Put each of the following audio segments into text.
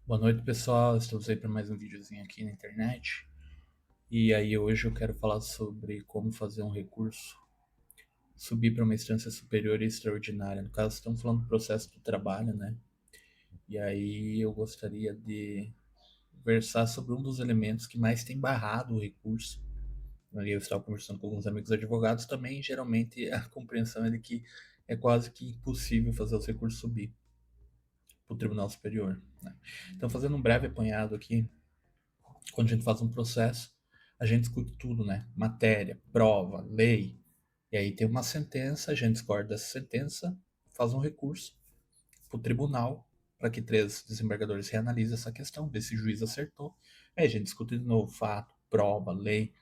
Boa noite, pessoal. Estamos aí para mais um videozinho aqui na internet. E aí hoje eu quero falar sobre como fazer um recurso subir para uma instância superior e extraordinária. No caso, estamos falando do processo do trabalho, né? E aí eu gostaria de versar sobre um dos elementos que mais tem barrado o recurso. Ali eu estava conversando com alguns amigos advogados também, geralmente a compreensão é de que é quase que impossível fazer os recursos subir para o Tribunal Superior, né? Então, fazendo um breve apanhado aqui, quando a gente faz um processo, a gente discute tudo, né? Matéria, prova, lei. E aí tem uma sentença, a gente discorda dessa sentença, faz um recurso para o tribunal para que três desembargadores reanalisem essa questão, ver se o juiz acertou. Aí a gente discute de novo fato, prova, lei.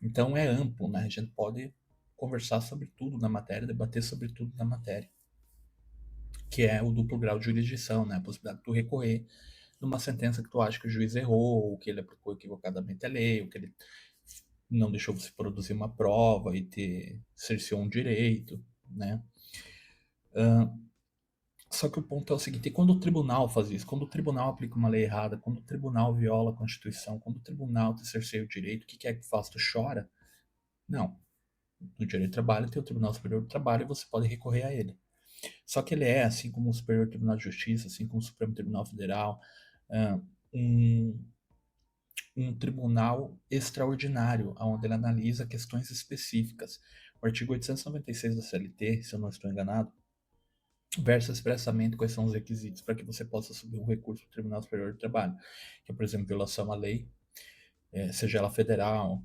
Então é amplo, né? A gente pode conversar sobre tudo na matéria, debater sobre tudo na matéria, que é o duplo grau de jurisdição, né? A possibilidade de tu recorrer numa sentença que tu acha que o juiz errou, ou que ele aplicou equivocadamente a lei, ou que ele não deixou você produzir uma prova e te cerceou um direito, né? Só que o ponto é o seguinte, quando o tribunal faz isso, quando o tribunal aplica uma lei errada, quando o tribunal viola a Constituição, quando o tribunal te cerceia o direito, o que é que faz? Tu chora? Não. No direito do trabalho tem o Tribunal Superior do Trabalho e você pode recorrer a ele. Só que ele é, assim como o Superior Tribunal de Justiça, assim como o Supremo Tribunal Federal, um, um tribunal extraordinário, onde ele analisa questões específicas. O artigo 896 da CLT, se eu não estou enganado, versa expressamente quais são os requisitos para que você possa subir um recurso para o Tribunal Superior do Trabalho, que é, por exemplo, violação à lei, seja ela federal,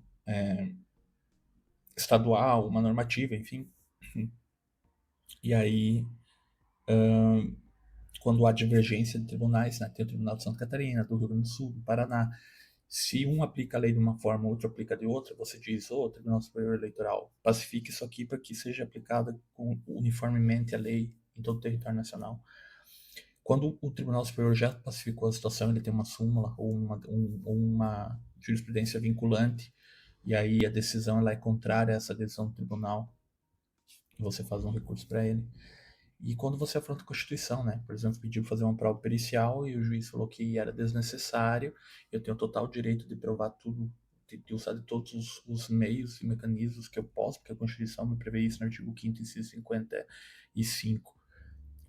estadual, uma normativa, enfim. E aí, quando há divergência de tribunais, né, tem o Tribunal de Santa Catarina, do Rio Grande do Sul, do Paraná. Se um aplica a lei de uma forma, outro aplica de outra, você diz, ô, Tribunal Superior Eleitoral, pacifique isso aqui para que seja aplicada uniformemente a lei em todo o território nacional. Quando o Tribunal Superior já pacificou a situação, ele tem uma súmula ou uma jurisprudência vinculante, e aí a decisão ela é contrária a essa decisão do tribunal, você faz um recurso para ele. E quando você afronta a Constituição, né? Por exemplo, pediu fazer uma prova pericial e o juiz falou que era desnecessário, eu tenho total direito de provar tudo, de usar de todos os meios e mecanismos que eu posso, porque a Constituição me prevê isso no artigo 5º, inciso 55,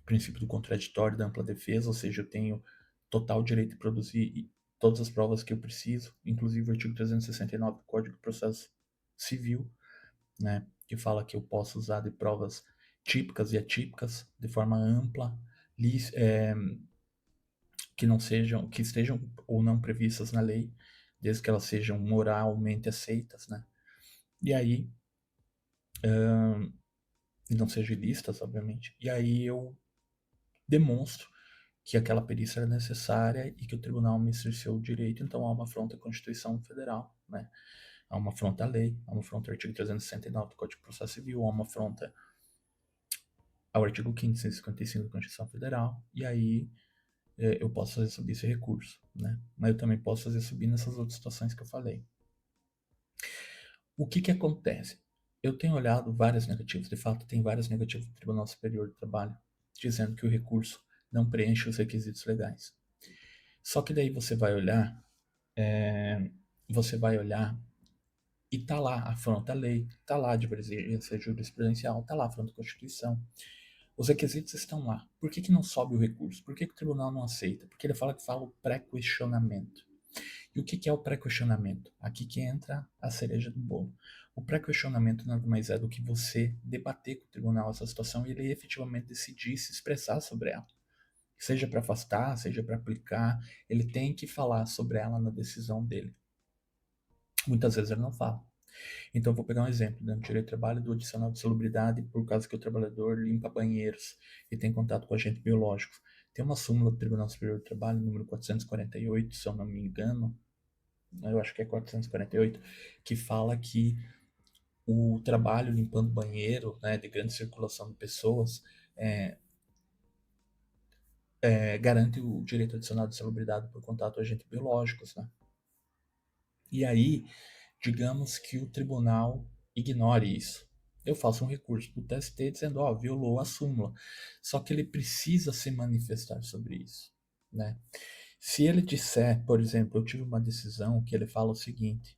princípio do contraditório, da ampla defesa, ou seja, eu tenho total direito de produzir todas as provas que eu preciso, inclusive o artigo 369 do Código de Processo Civil, né, que fala que eu posso usar de provas típicas e atípicas de forma ampla, que não sejam, que estejam ou não previstas na lei, desde que elas sejam moralmente aceitas, né? E aí, e não sejam ilícitas, obviamente. E aí eu demonstro que aquela perícia era necessária e que o tribunal me cerceou o direito, então há uma afronta à Constituição Federal, né? Há uma afronta à lei, há uma afronta ao artigo 369 do Código de Processo Civil, há uma afronta ao artigo 5º, 155 da Constituição Federal, e aí eu posso fazer subir esse recurso, né? Mas eu também posso fazer subir nessas outras situações que eu falei. O que que acontece? Eu tenho olhado várias negativas, de fato tem várias negativas do Tribunal Superior do Trabalho, dizendo que o recurso não preenche os requisitos legais. Só que daí você vai olhar e tá lá, afronta a lei, tá lá a divergência jurisprudencial, tá lá afronta a Constituição. Os requisitos estão lá. Por que, que não sobe o recurso? Por que, que o tribunal não aceita? Porque ele fala o pré-questionamento. E o que, que é o pré-questionamento? Aqui que entra a cereja do bolo. O pré-questionamento nada mais é do que você debater com o tribunal essa situação e ele efetivamente decidir se expressar sobre ela. Seja para afastar, seja para aplicar, ele tem que falar sobre ela na decisão dele. Muitas vezes ele não fala. Então, eu vou pegar um exemplo, dentro do direito do trabalho, do adicional de salubridade, por causa que o trabalhador limpa banheiros e tem contato com agentes biológicos. Tem uma súmula do Tribunal Superior do Trabalho, número 448, se eu não me engano, eu acho que é 448, que fala que o trabalho limpando banheiro, né, de grande circulação de pessoas, garante o direito adicional de salubridade por contato com agentes biológicos, né? E aí, digamos que o tribunal ignore isso. Eu faço um recurso para o TST dizendo, ó, violou a súmula. Só que ele precisa se manifestar sobre isso, né? Se ele disser, por exemplo, eu tive uma decisão que ele fala o seguinte: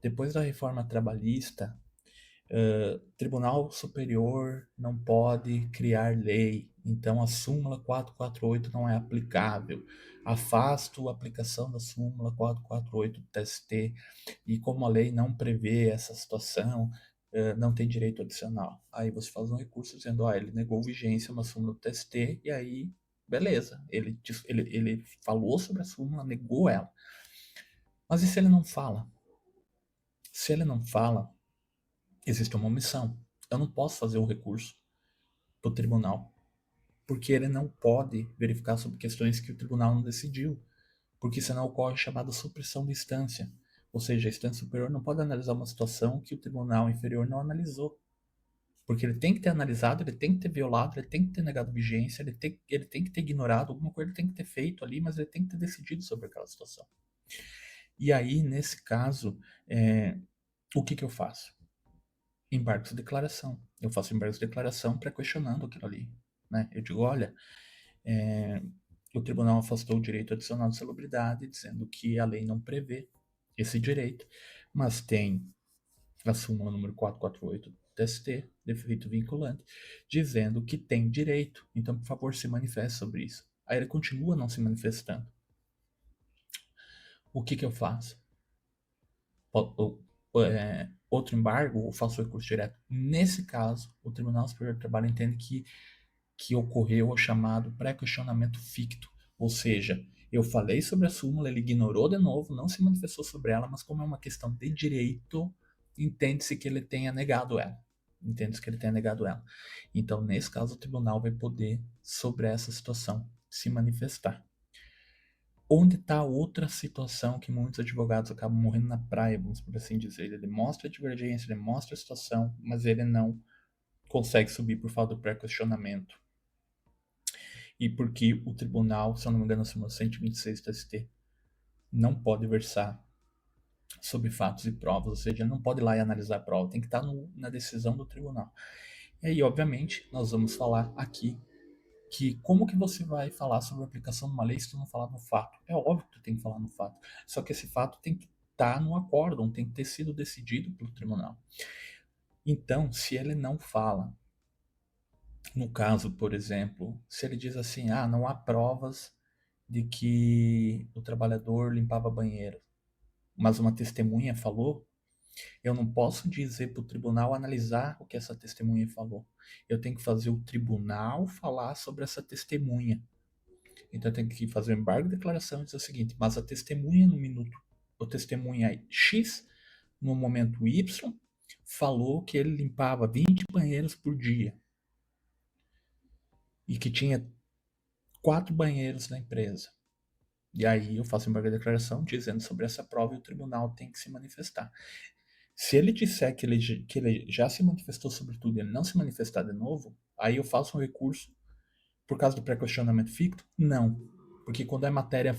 depois da reforma trabalhista, Tribunal Superior não pode criar lei, então a súmula 448 não é aplicável. Afasto a aplicação da súmula 448 do TST e como a lei não prevê essa situação, não tem direito adicional. Aí você faz um recurso dizendo, ele negou vigência uma súmula do TST e aí, beleza, ele falou sobre a súmula, negou ela. Mas e se ele não fala? Se ele não fala, existe uma omissão. Eu não posso fazer o recurso para o tribunal, porque ele não pode verificar sobre questões que o tribunal não decidiu, porque senão ocorre a chamada supressão de instância, ou seja, a instância superior não pode analisar uma situação que o tribunal inferior não analisou, porque ele tem que ter analisado, ele tem que ter violado, ele tem que ter negado vigência, ele tem que ter ignorado, alguma coisa ele tem que ter feito ali, mas ele tem que ter decidido sobre aquela situação. E aí, nesse caso, o que eu faço? Embargos de declaração. Eu faço embargos de declaração pré-questionando aquilo ali. Né? Eu digo, olha, o tribunal afastou o direito adicional de salubridade, dizendo que a lei não prevê esse direito, mas tem a súmula número 448 do TST, defeito vinculante, dizendo que tem direito. Então, por favor, se manifeste sobre isso. Aí ele continua não se manifestando. O que eu faço? Outro embargo, ou faço recurso direto. Nesse caso, o Tribunal Superior do Trabalho entende que ocorreu o chamado pré-questionamento ficto, ou seja, eu falei sobre a súmula, ele ignorou de novo, não se manifestou sobre ela, mas como é uma questão de direito, entende-se que ele tenha negado ela. Entende-se que ele tenha negado ela. Então, nesse caso, o tribunal vai poder, sobre essa situação, se manifestar. Onde está outra situação que muitos advogados acabam morrendo na praia, vamos por assim dizer. Ele mostra a divergência, ele mostra a situação, mas ele não consegue subir por falta do pré-questionamento. E porque o tribunal, se eu não me engano, a súmula 126 do TST, não pode versar sobre fatos e provas, ou seja, não pode ir lá e analisar a prova, tem que estar na decisão do tribunal. E aí, obviamente, nós vamos falar aqui que como que você vai falar sobre a aplicação de uma lei se tu não falar no fato? É óbvio que tu tem que falar no fato, só que esse fato tem que estar no acórdão, tem que ter sido decidido pelo tribunal. Então, se ele não fala, no caso, por exemplo, se ele diz assim, não há provas de que o trabalhador limpava banheiro, mas uma testemunha falou, eu não posso dizer para o tribunal analisar o que essa testemunha falou. Eu tenho que fazer o tribunal falar sobre essa testemunha. Então eu tenho que fazer um embargo de declaração e dizer o seguinte, mas a testemunha no minuto, o testemunha X, no momento Y, falou que ele limpava 20 banheiros por dia e que tinha 4 banheiros na empresa. E aí eu faço uma declaração dizendo sobre essa prova e o tribunal tem que se manifestar. Se ele disser que ele já se manifestou sobre tudo e ele não se manifestar de novo, aí eu faço um recurso por causa do pré-questionamento ficto? Não. Porque quando é matéria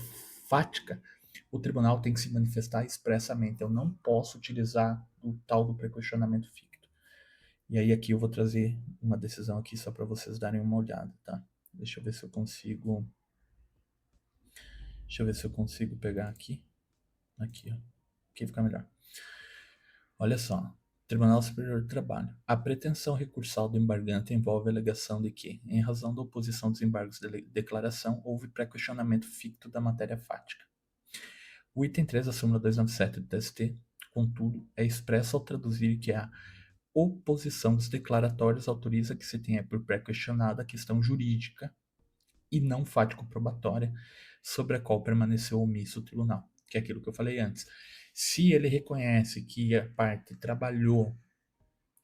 fática, o tribunal tem que se manifestar expressamente. Eu não posso utilizar o tal do pré-questionamento ficto. E aí aqui eu vou trazer uma decisão aqui só para vocês darem uma olhada, tá? Deixa eu ver se eu consigo pegar aqui. Aqui, ó. Aqui fica melhor. Olha só. Tribunal Superior do Trabalho. A pretensão recursal do embargante envolve a alegação de que, em razão da oposição dos embargos de declaração, houve pré-questionamento ficto da matéria fática. O item 3 da súmula 297 do TST, contudo, é expresso ao traduzir que a oposição dos declaratórios autoriza que se tenha por pré-questionada a questão jurídica e não fático-probatória sobre a qual permaneceu omisso o tribunal, que é aquilo que eu falei antes. Se ele reconhece que a parte trabalhou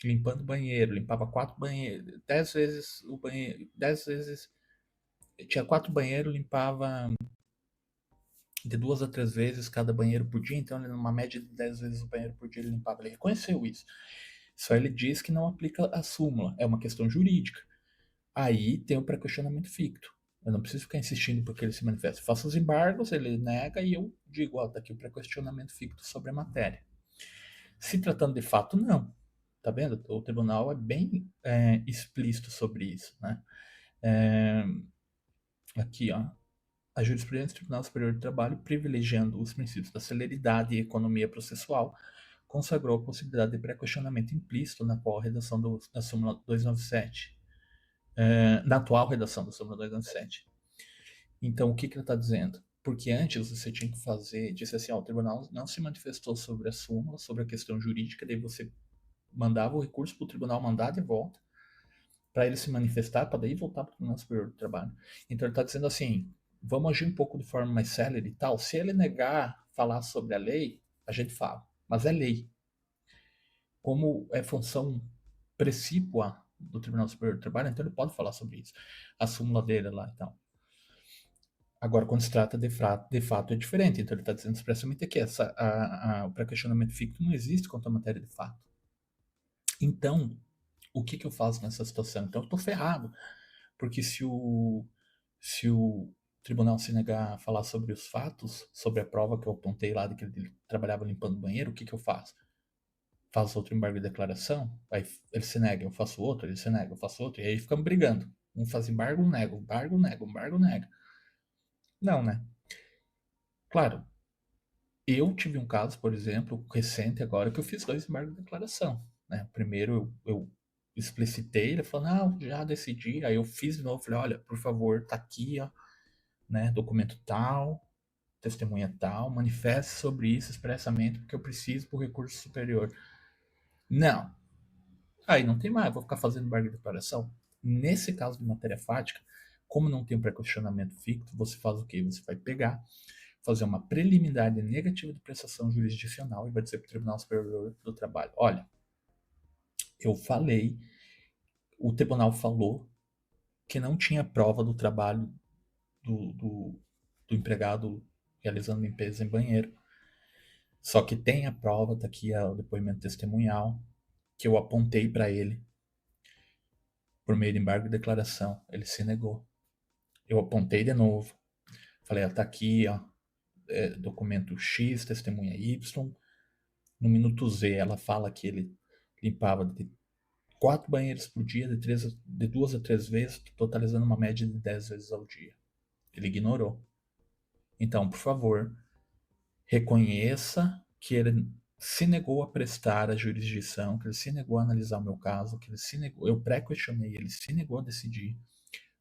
limpando banheiro, limpava 4 banheiros, 10 vezes o banheiro, 10 vezes, tinha 4 banheiros, limpava de 2 a 3 vezes cada banheiro por dia, então numa média de 10 vezes o banheiro por dia ele limpava, ele reconheceu isso. Só ele diz que não aplica a súmula, é uma questão jurídica. Aí tem o pré-questionamento ficto. Eu não preciso ficar insistindo porque ele se manifesta. Eu faço os embargos, ele nega e eu digo, tá aqui o pré-questionamento ficto sobre a matéria. Se tratando de fato, não. Tá vendo? O tribunal é bem explícito sobre isso, né? Aqui, ó. A jurisprudência do Tribunal Superior do Trabalho, privilegiando os princípios da celeridade e economia processual, consagrou a possibilidade de pré-questionamento implícito na atual redação da súmula 297. Na atual redação da súmula 297. Então, o que ele está dizendo? Porque antes você tinha que fazer, disse assim, ó, o tribunal não se manifestou sobre a súmula, sobre a questão jurídica, daí você mandava o recurso para o tribunal mandar de volta, para ele se manifestar, para daí voltar para o Tribunal Superior do Trabalho. Então ele está dizendo assim, vamos agir um pouco de forma mais célere e tal. Se ele negar falar sobre a lei, a gente fala, mas é lei. Como é função precípua do Tribunal Superior do Trabalho, então ele pode falar sobre isso. A súmula dele lá e tal. Agora, quando se trata de fato, é diferente. Então, ele está dizendo expressamente que o pré-questionamento ficto não existe quanto à matéria de fato. Então, o que eu faço nessa situação? Então, eu estou ferrado. Porque se o tribunal se negar a falar sobre os fatos, sobre a prova que eu apontei lá de que ele trabalhava limpando o banheiro, o que eu faço? Faço outro embargo de declaração? Aí ele se nega, eu faço outro, ele se nega, eu faço outro. E aí ficamos brigando. Um faz embargo, um nega, embargo, nega, embargo, nega. Não, né? Claro, eu tive um caso, por exemplo, recente agora, que eu fiz 2 embargos de declaração. Né? Primeiro eu explicitei, ele falou, não, já decidi. Aí eu fiz de novo, falei, olha, por favor, tá aqui, ó, né, documento tal, testemunha tal, manifeste sobre isso expressamente, porque eu preciso para o recurso superior. Não. Aí não tem mais, vou ficar fazendo embargo de declaração. Nesse caso de matéria fática, como não tem um pré-questionamento ficto, você faz o quê? Você vai pegar, fazer uma preliminar negativa de prestação jurisdicional e vai dizer para o Tribunal Superior do Trabalho: olha, eu falei, o tribunal falou que não tinha prova do trabalho do, do, do empregado realizando limpeza em banheiro. Só que tem a prova, tá aqui o depoimento testemunhal, que eu apontei para ele por meio de embargo de declaração. Ele se negou. Eu apontei de novo. Falei, tá aqui, ó, documento X, testemunha Y. No minuto Z, ela fala que ele limpava de 4 banheiros por dia, de 2 a 3 vezes, totalizando uma média de 10 vezes ao dia. Ele ignorou. Então, por favor, reconheça que ele se negou a prestar a jurisdição, que ele se negou a analisar o meu caso, que ele se negou, eu pré-questionei, ele se negou a decidir,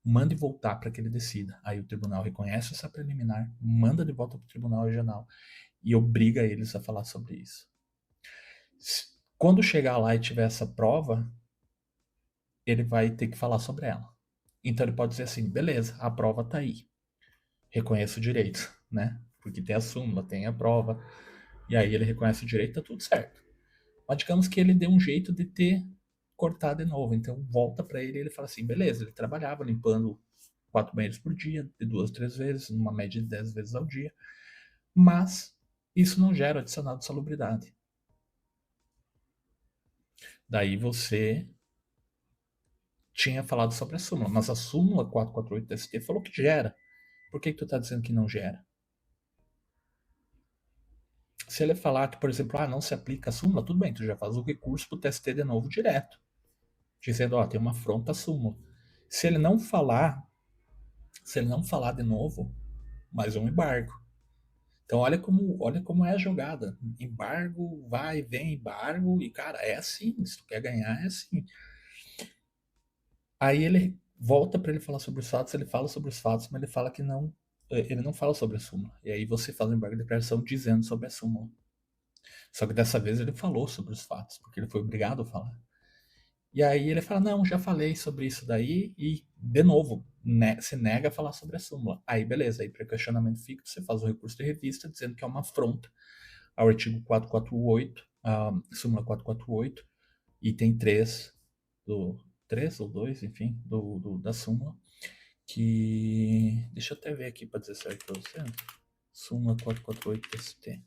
mande voltar para que ele decida. Aí o tribunal reconhece essa preliminar, manda de volta para o tribunal regional e obriga eles a falar sobre isso. Quando chegar lá e tiver essa prova, ele vai ter que falar sobre ela. Então ele pode dizer assim, beleza, a prova tá aí, reconheço o direito, né? Porque tem a súmula, tem a prova, e aí ele reconhece o direito, tá tudo certo. Mas digamos que ele deu um jeito de ter cortado de novo. Então volta para ele e ele fala assim: beleza, ele trabalhava limpando 4 banheiros por dia, de 2 a 3 vezes, numa média de 10 vezes ao dia. Mas isso não gera adicional de salubridade. Daí você tinha falado sobre a súmula, mas a súmula 448 do ST falou que gera. Por que tu está dizendo que não gera? Se ele falar que, por exemplo, não se aplica a súmula, tudo bem, tu já faz o recurso pro TST de novo direto, dizendo, tem uma afronta à súmula. Se ele não falar de novo, mais um embargo. Então olha como é a jogada. Embargo, vai, vem, embargo, e cara, é assim, se tu quer ganhar, é assim. Aí ele volta para ele falar sobre os fatos, ele fala sobre os fatos, mas ele fala que não, ele não fala sobre a súmula. E aí você faz um embargo de declaração dizendo sobre a súmula. Só que dessa vez ele falou sobre os fatos, porque ele foi obrigado a falar. E aí ele fala, não, já falei sobre isso daí, e, de novo, se nega a falar sobre a súmula. Aí, beleza, aí para questionamento ficto, você faz o recurso de revista, dizendo que é uma afronta ao artigo 448, súmula 448, item 3 do 3 ou 2, enfim, da súmula, que, deixa eu até ver aqui para dizer certo para você, súmula 448 ST.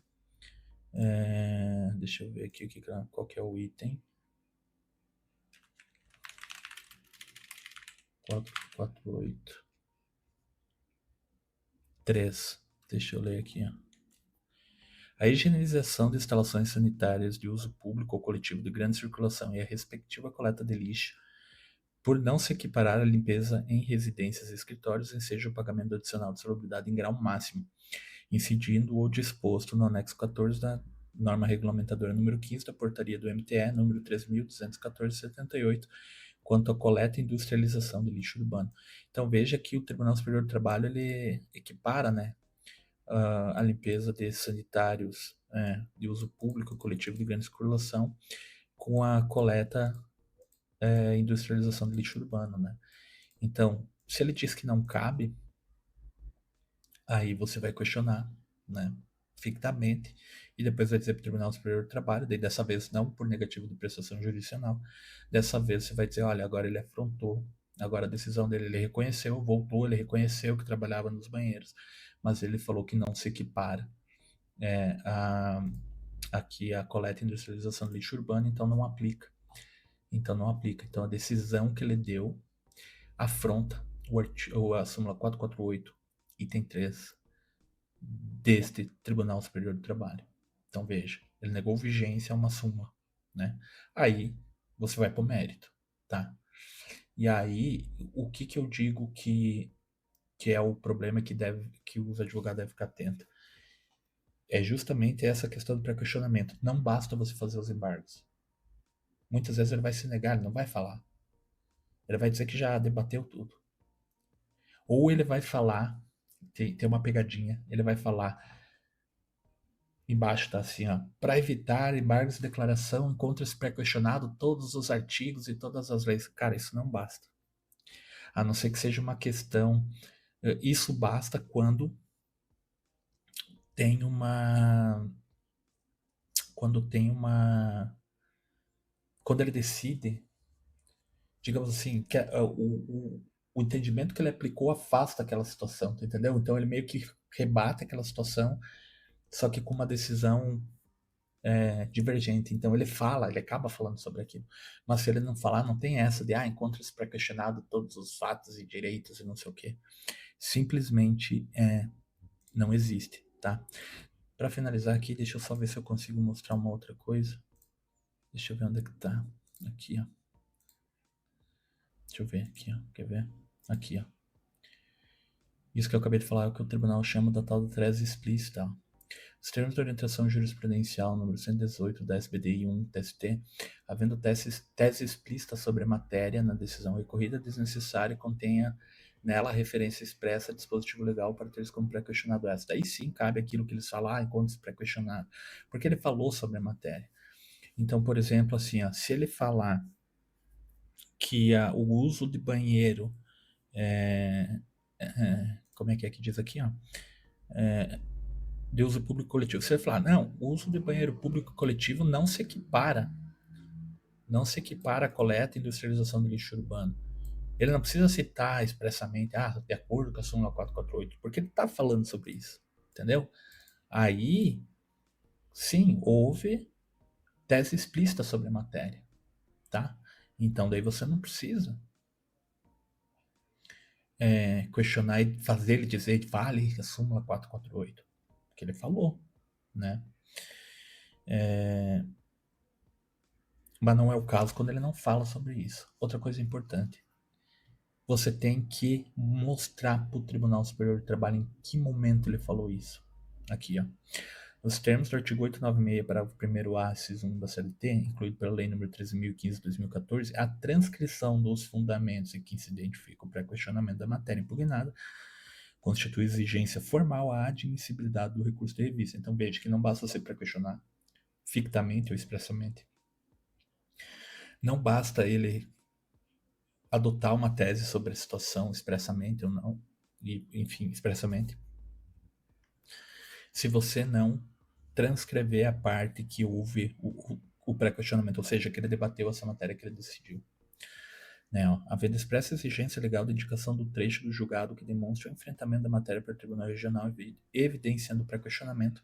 Deixa eu ver aqui qual que é o item. 448. 3. Deixa eu ler aqui. Ó. A higienização de instalações sanitárias de uso público ou coletivo de grande circulação e a respectiva coleta de lixo por não se equiparar a limpeza em residências e escritórios, enseja o pagamento do adicional de salubridade em grau máximo, incidindo o disposto no anexo 14 da norma regulamentadora número 15 da portaria do MTE, número 3.214/78, quanto à coleta e industrialização de lixo urbano. Então veja que o Tribunal Superior do Trabalho ele equipara, né, a limpeza de sanitários de uso público coletivo de grande circulação com a coleta e industrialização de lixo urbano, né? Então, se ele diz que não cabe, aí você vai questionar, né, fictamente, e depois vai dizer para o Tribunal Superior do Trabalho, daí dessa vez não por negativo de prestação jurisdicional, dessa vez você vai dizer, olha, agora ele afrontou, agora a decisão dele, ele reconheceu, voltou, ele reconheceu que trabalhava nos banheiros, mas ele falou que não se equipara aqui a coleta e industrialização de lixo urbano, então não aplica. Então não aplica. Então a decisão que ele deu afronta a súmula 448, item 3 deste Tribunal Superior do Trabalho. Então veja, ele negou vigência a uma súmula, né? Aí você vai para o mérito, tá? E aí, o que eu digo que é o problema que os advogados devem ficar atentos? É justamente essa questão do pré-questionamento. Não basta você fazer os embargos. Muitas vezes ele vai se negar, ele não vai falar. Ele vai dizer que já debateu tudo. Ou ele vai falar, tem uma pegadinha, ele vai falar, embaixo tá assim, ó, para evitar embargos de declaração, encontra-se pré-questionado todos os artigos e todas as leis. Cara, isso não basta. A não ser que seja uma questão. Isso basta quando tem uma. Quando tem uma. Quando ele decide, digamos assim, que o entendimento que ele aplicou afasta aquela situação, tá entendeu? Então ele meio que rebate aquela situação, só que com uma decisão divergente. Então ele fala, ele acaba falando sobre aquilo. Mas se ele não falar, não tem essa de, encontra-se pré-questionado todos os fatos e direitos e não sei o quê. Simplesmente não existe, tá? Para finalizar aqui, deixa eu só ver se eu consigo mostrar uma outra coisa. Deixa eu ver onde é que tá. Aqui, ó. Deixa eu ver aqui, ó. Quer ver? Aqui, ó. Isso que eu acabei de falar é o que o tribunal chama da tal da tese explícita. Os termos de orientação jurisprudencial número 118 da SBDI 1 TST, havendo tese explícita sobre a matéria na decisão recorrida, desnecessária e contenha nela a referência expressa a dispositivo legal para teres como pré-questionado essa. Daí sim cabe aquilo que eles falam, enquanto pré-questionado, porque ele falou sobre a matéria. Então, por exemplo, assim, ó, se ele falar que o uso de banheiro como é que diz aqui, ó? De uso público coletivo. Você vai falar, não, o uso de banheiro público coletivo não se equipara. Não se equipara a coleta e industrialização de lixo urbano. Ele não precisa citar expressamente, de acordo com a súmula 448, porque ele está falando sobre isso, entendeu? Aí, sim, houve tese explícita sobre a matéria, tá? Então, daí você não precisa questionar e fazer ele dizer, fale a súmula 448, porque ele falou, né? Mas não é o caso quando ele não fala sobre isso. Outra coisa importante, você tem que mostrar para o Tribunal Superior do Trabalho em que momento ele falou isso. Aqui, ó. Os termos do artigo 896, parágrafo 1º A, inciso 1 da CLT, incluído pela Lei nº 13.015 de 2014, a transcrição dos fundamentos em que se identifica o pré-questionamento da matéria impugnada constitui exigência formal à admissibilidade do recurso de revista. Então veja que não basta você pré-questionar fictamente ou expressamente. Não basta ele adotar uma tese sobre a situação expressamente ou não, e, enfim, expressamente, se você não transcrever a parte que houve o pré-questionamento, ou seja, que ele debateu essa matéria que ele decidiu. Né, ó, havendo expressa exigência legal da indicação do trecho do julgado que demonstre o enfrentamento da matéria para o Tribunal Regional, evidenciando o pré-questionamento,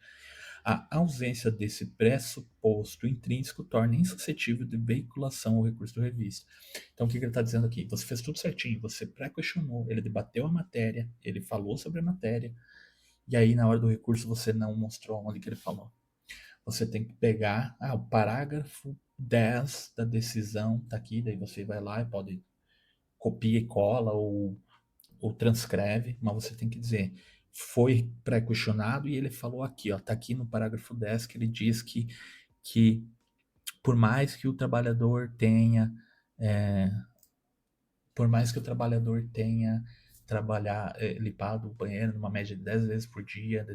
a ausência desse pressuposto intrínseco torna insuscetível de veiculação ao recurso do revista. Então, o que ele está dizendo aqui? Você fez tudo certinho, você pré-questionou, ele debateu a matéria, ele falou sobre a matéria, e aí, na hora do recurso, você não mostrou onde que ele falou. Você tem que pegar o parágrafo 10 da decisão, tá aqui, daí você vai lá e pode copia e cola ou transcreve, mas você tem que dizer, foi pré-questionado e ele falou aqui, ó, tá aqui no parágrafo 10 que ele diz que por mais que o trabalhador tenha, é, por mais que o trabalhador tenha limpado o banheiro numa média de 10 vezes por dia,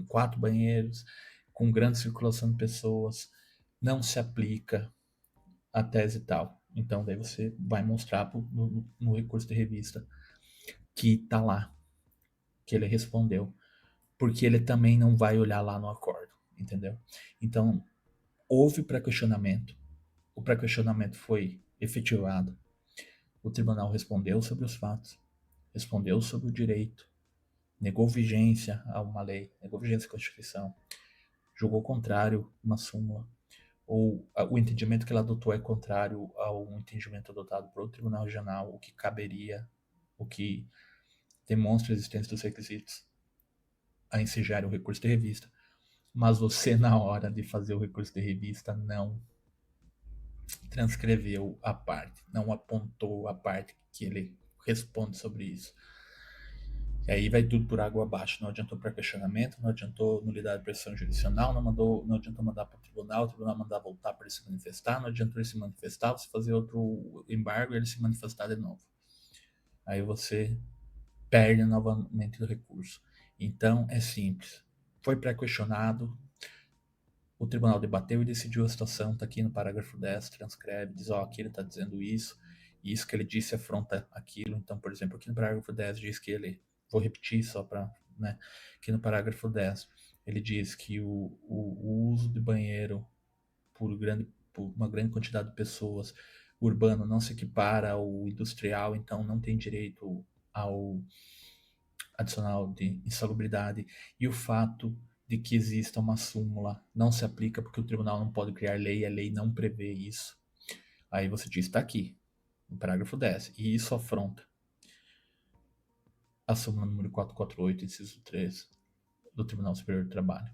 4 banheiros, com grande circulação de pessoas, não se aplica a tese tal. Então, daí você vai mostrar no recurso de revista que tá lá, que ele respondeu. Porque ele também não vai olhar lá no acordo, entendeu? Então, houve pré-questionamento, o pré-questionamento foi efetivado, o tribunal respondeu sobre os fatos, respondeu sobre o direito, negou vigência a uma lei, negou vigência à Constituição, julgou contrário uma súmula, ou o entendimento que ela adotou é contrário ao entendimento adotado pelo Tribunal Regional, o que caberia, o que demonstra a existência dos requisitos a ensejar o recurso de revista, mas você, na hora de fazer o recurso de revista, não transcreveu a parte, não apontou a parte que ele responde sobre isso. E aí vai tudo por água abaixo. Não adiantou para questionamento, não adiantou nulidade de pressão jurisdicional, não adiantou mandar para o tribunal mandar voltar para ele se manifestar, não adiantou ele se manifestar, você fazer outro embargo e ele se manifestar de novo. Aí você perde novamente o recurso. Então é simples. Foi pré-questionado, o tribunal debateu e decidiu a situação, está aqui no parágrafo 10, transcreve, diz, ó, aqui ele está dizendo isso, e isso que ele disse afronta aquilo. Então, por exemplo, aqui no parágrafo 10 diz que ele, vou repetir só para, né, aqui no parágrafo 10, ele diz que o uso de banheiro por uma grande quantidade de pessoas, urbano não se equipara ao industrial, então não tem direito ao adicional de insalubridade, e o fato de que exista uma súmula não se aplica porque o tribunal não pode criar lei, a lei não prevê isso. Aí você diz, está aqui, no parágrafo 10, e isso afronta a súmula número 448, inciso 3, do Tribunal Superior do Trabalho.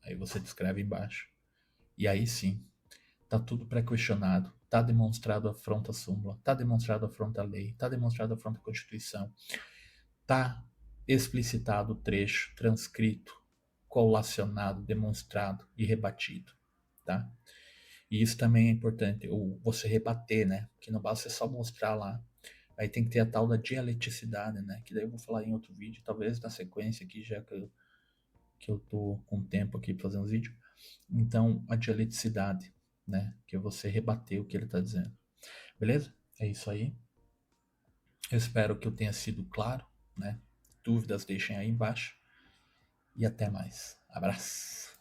Aí você descreve embaixo. E aí sim, está tudo pré-questionado, está demonstrado afronta a súmula, está demonstrado afronta a lei, está demonstrado afronta a Constituição, está explicitado o trecho, transcrito, colacionado, demonstrado e rebatido, tá? E isso também é importante, você rebater, né? Que não basta você só mostrar lá. Aí tem que ter a tal da dialeticidade, né? Que daí eu vou falar em outro vídeo, talvez na sequência aqui, já que eu tô com tempo aqui pra fazer uns vídeos. Então, a dialeticidade, né? Que é você rebater o que ele tá dizendo. Beleza? É isso aí. Eu espero que eu tenha sido claro, né? Dúvidas deixem aí embaixo. E até mais. Abraço.